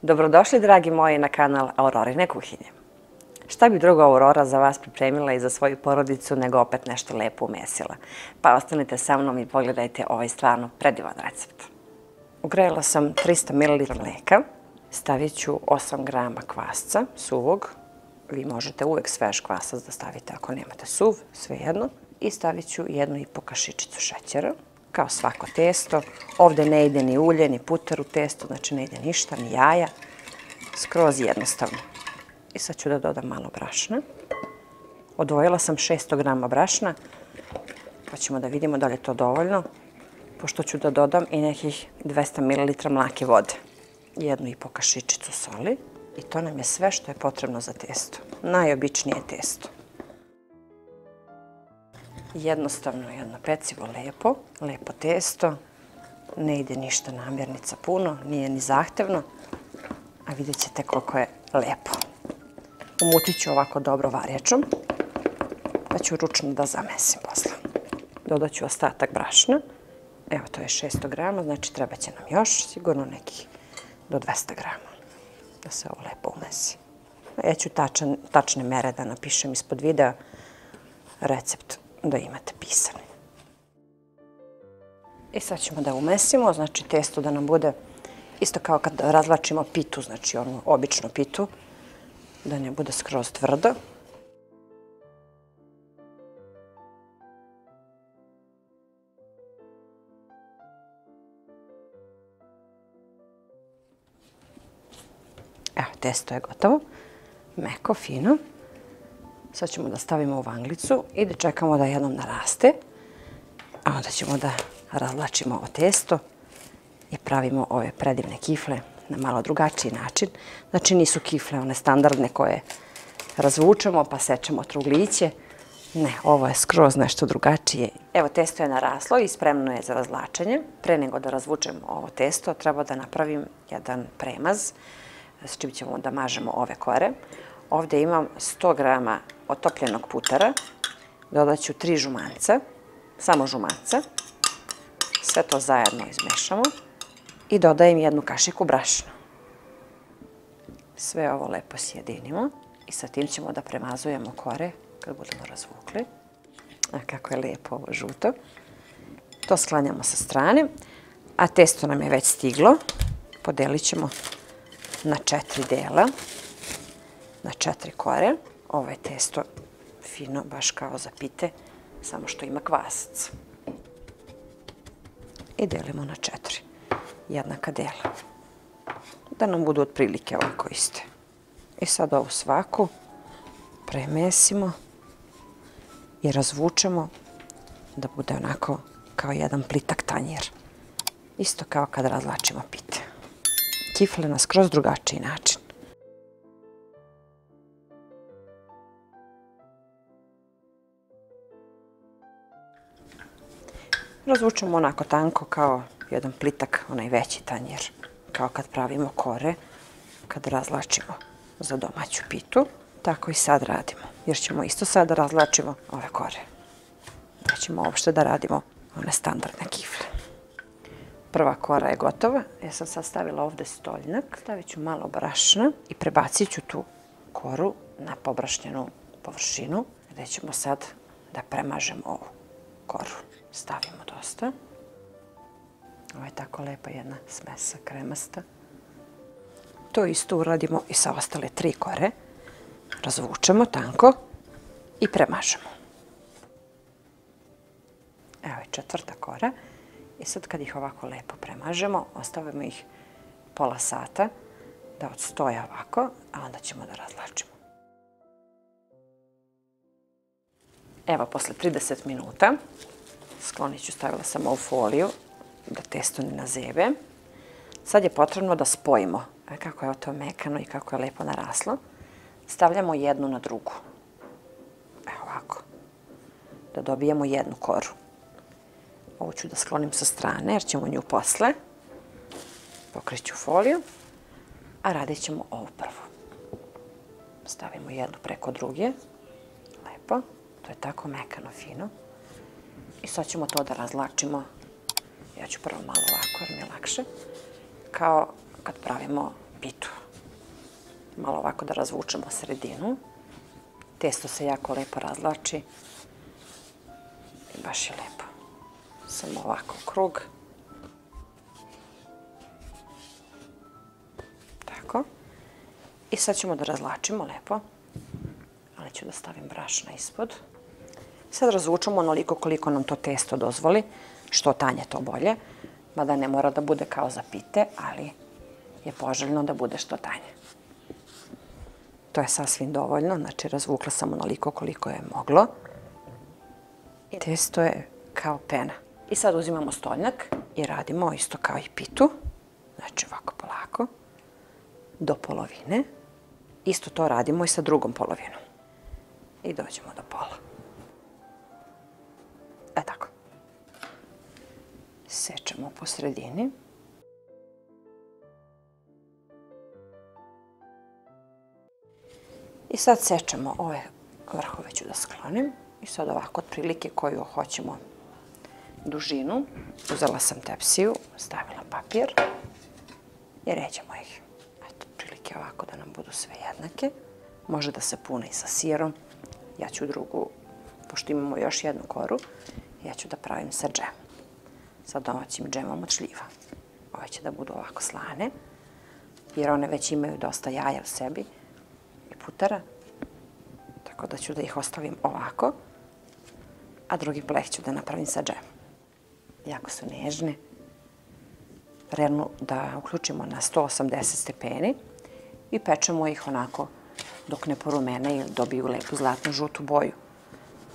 Dobrodošli, dragi moji, na kanal Aurorine kuhinje. Šta bi drugo Aurora za vas pripremila i za svoju porodicu nego opet nešto lepo umesila? Pa ostanite sa mnom i pogledajte ovaj stvarno predivan recept. Ugrejala sam 300 ml mleka, stavit ću 8 grama kvasca, suvog. Vi možete uvek svež kvasac da stavite ako nemate suv, svejedno. I stavit ću 1,5 kašičicu šećera. Kao svako testo. Ovde ne ide ni ulje, ni puter u testo, znači ne ide ništa, ni jaja. Skroz jednostavno. I sad ću da dodam malo brašna. Odvojila sam 600 grama brašna, pa ćemo da vidimo da li je to dovoljno, pošto ću da dodam i nekih 200 ml mlake vode. 1,5 kašičicu soli i to nam je sve što je potrebno za testo. Najobičnije testo. Jednostavno jedno pecivo, lepo testo. Ne ide ništa namirnica puno, nije ni zahtevno, a vidjet ćete koliko je lepo. Umutit ću ovako dobro varjačom, pa ću ručno da zamesim posle. Dodat ću ostatak brašna. Evo, to je 600 grama, znači treba će nam još, sigurno nekih do 200 grama, da se ovo lepo umesi. Ja ću tačne mere da napišem ispod videa, recept da imate pisani. I sad ćemo da umesimo, znači testo da nam bude isto kao kad razvlačimo pitu, znači onu običnu pitu, da ne bude skroz tvrdo. Evo, testo je gotovo, meko, fino. Sad ćemo da stavimo u vanglicu i da čekamo da jednom naraste, a onda ćemo da razvlačimo ovo testo i pravimo ove predivne kifle na malo drugačiji način. Znači nisu kifle one standardne koje razvučemo pa sečemo trugliće. Ne, ovo je skroz nešto drugačije. Evo, testo je naraslo i spremno je za razvlačenje. Pre nego da razvučem ovo testo, treba da napravim jedan premaz s čim ćemo da mažemo ove kore. Ovde imam 100 grama otopljenog putera, dodat ću 3 žumanca, samo žumanca, sve to zajedno izmešamo i dodajem 1 kašiku brašna. Sve ovo lepo sjedinimo i sa tim ćemo da premazujemo kore kad budemo razvukli. A kako je lepo ovo žuto. To sklanjamo sa strane, a testo nam je već stiglo. Podelit ćemo na 4 dela. Na 4 kore. Ovo je testo fino, baš kao za pite, samo što ima kvasac. I delimo na 4 jednaka dela. Da nam budu otprilike ovako iste. I sad ovu svaku premesimo i razvučemo da bude onako kao jedan plitak tanjir. Isto kao kad razvlačimo pite. Kifle na skroz drugačiji način. Razvučemo onako tanko kao jedan plitak, onaj veći tanjir, kao kad pravimo kore, kad razvlačimo za domaću pitu. Tako i sad radimo, jer ćemo isto sad da razvlačimo ove kore. Nećemo uopšte da radimo one standardne kifle. Prva kora je gotova. Ja sam sad stavila ovde stoljnak. Stavit ću malo brašna i prebacit ću tu koru na pobrašnjenu površinu, gde ćemo sad da premažemo ovu koru. Stavimo dosta. Ovo je tako lepa jedna smesa kremasta. To isto uradimo i sa ostale 3 kore. Razvučemo tanko i premažemo. Evo je 4. kora. I sad kad ih ovako lepo premažemo, ostavimo ih pola sata da odstoje ovako, a onda ćemo da razvlačimo. Evo, posle 30 minuta, sklonit ću, stavila sam ovu foliju da testo ne nazebe. Sad je potrebno da spojimo. Kako je to mekano i kako je lepo naraslo. Stavljamo jednu na drugu. Evo ovako. Da dobijemo jednu koru. Ovo ću da sklonim sa strane jer ćemo nju posle. Pokreću foliju, a radit ćemo ovu prvu. Stavimo jednu preko druge. Lepo. To je tako mekano, fino. I sad ćemo to da Ja ću prvo malo ovako jer mi je lakše. Kao kad pravimo pitu. Malo ovako da razvučemo sredinu. Testo se jako lepo razvlači i baš je lepo. Samo ovako u krug. Tako. I sad ćemo da razvlačimo lepo, ali ću da stavim brašna ispod. Sad razvučemo onoliko koliko nam to testo dozvoli, što tanje to bolje, mada ne mora da bude kao za pite, ali je poželjno da bude što tanje. To je sasvim dovoljno, znači razvukla sam onoliko koliko je moglo. I testo je kao pena. I sad uzimamo stolnjak i radimo isto kao i pitu, znači ovako polako, do polovine. Isto to radimo i sa drugom polovinom. I dođemo do pola. Tako. Sečemo po sredini. I sad sečemo ove vrhove, ću da sklonim. I sad ovako, otprilike koju hoćemo dužinu. Uzela sam tepsiju, stavila papir i ređamo ih. Eto, otprilike ovako da nam budu sve jednake. Može da se pune i sa sirom. Ja ću drugu, pošto imamo još jednu koru, ja ću da pravim sa džemom. Sa domaćim džemom od šljiva. Ove će da budu ovako slane, jer one već imaju dosta jaja u sebi i putara. Tako da ću da ih ostavim ovako, a drugi pleh ću da napravim sa džemom. Jako su nežne. Rernu da uključimo na 180 stepeni i pečemo ih onako dok ne porumene ili dobiju lepu zlatnu žutu boju.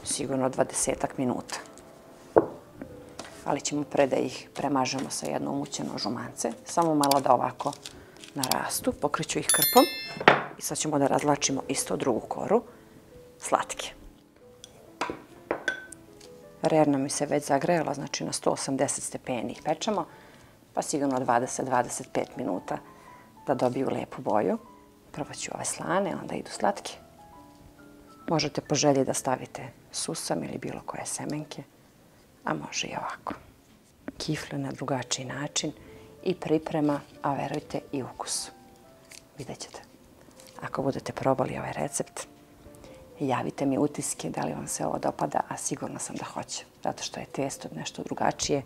Sigurno 20 minuta. Ali ćemo pre da ih premažemo sa jednom umućenom žumance. Samo malo da ovako narastu. Pokriću ih krpom. I sad ćemo da razvlačimo isto drugu koru. Slatke. Rerna mi se već zagrejala, znači na 180 stepeni ih pečemo. Pa sigurno 20-25 minuta da dobiju lepu boju. Prvo ću ove slane, onda idu slatke. Možete po želji da stavite susam ili bilo koje semenke, a može i ovako. Kifle na drugačiji način i priprema, a verujte i ukus. Vidjet ćete. Ako budete probali ovaj recept, javite mi utiske da li vam se ovo dopada, a sigurno sam da hoće. Zato što je testo nešto drugačije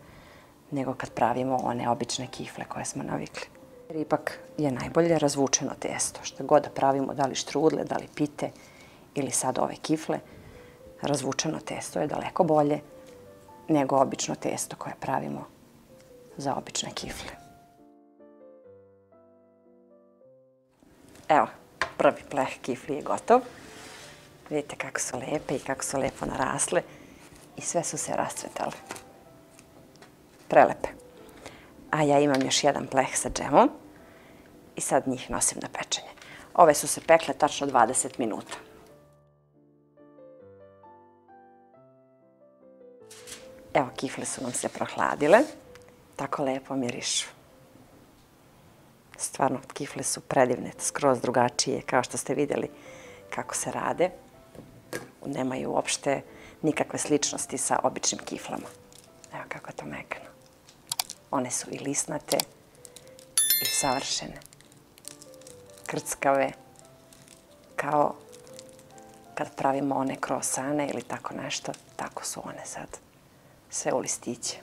nego kad pravimo one obične kifle koje smo navikli. Jer ipak je najbolje razvučeno testo. Što god da pravimo, da li štrudle, da li pite ili sad ove kifle, razvučeno testo je daleko bolje nego obično testo koje pravimo za obične kifle. Evo, prvi pleh kifli je gotov. Vidite kako su lepe i kako su lepo narasle i sve su se rascvetale. Prelepe. A ja imam još jedan pleh sa džemom i sad njih nosim na pečenje. Ove su se pekle tačno 20 minuta. Evo, kifle su nam se prohladile. Tako lepo mirišu. Stvarno, kifle su predivne, skroz drugačije, kao što ste vidjeli kako se rade. Nemaju uopšte nikakve sličnosti sa običnim kiflama. Evo kako je to mekano. One su i lisnate i savršene. Krckave, kao kad pravimo one krosane ili tako nešto, tako su one sad. Sve u listiće.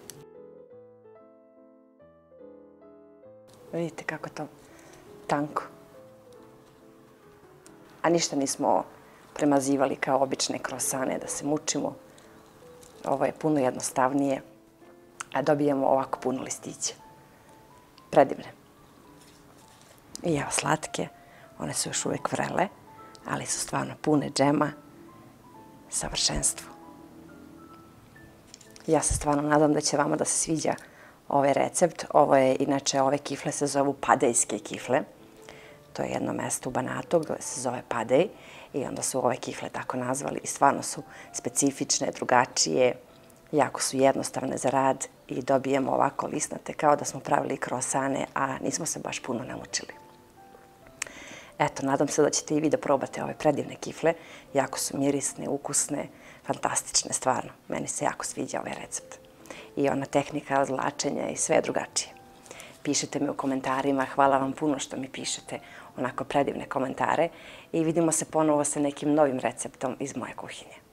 Vidite kako je to tanko. A ništa nismo premazivali kao obične krosane da se mučimo. Ovo je puno jednostavnije, a dobijemo ovako puno listića. Predivne. I evo slatke, one su još uvijek vrele, ali su stvarno pune džema, savršenstvo. Ja se stvarno nadam da će vama da se sviđa ovaj recept. Inače, ove kifle se zovu padejske kifle. To je jedno mesto u Banatu gdje se zove Padej i onda su ove kifle tako nazvali i stvarno su specifične, drugačije, jako su jednostavne za rad i dobijemo ovako lisnate kao da smo pravili krosane, a nismo se baš puno namučili. Eto, nadam se da ćete i vi da probate ove predivne kifle. Jako su mirisne, ukusne, fantastične, stvarno. Meni se jako sviđa ovaj recept. I ona tehnika razvlačenja i sve je drugačije. pišite mi u komentarima. Hvala vam puno što mi pišete onako predivne komentare i vidimo se ponovo sa nekim novim receptom iz moje kuhinje.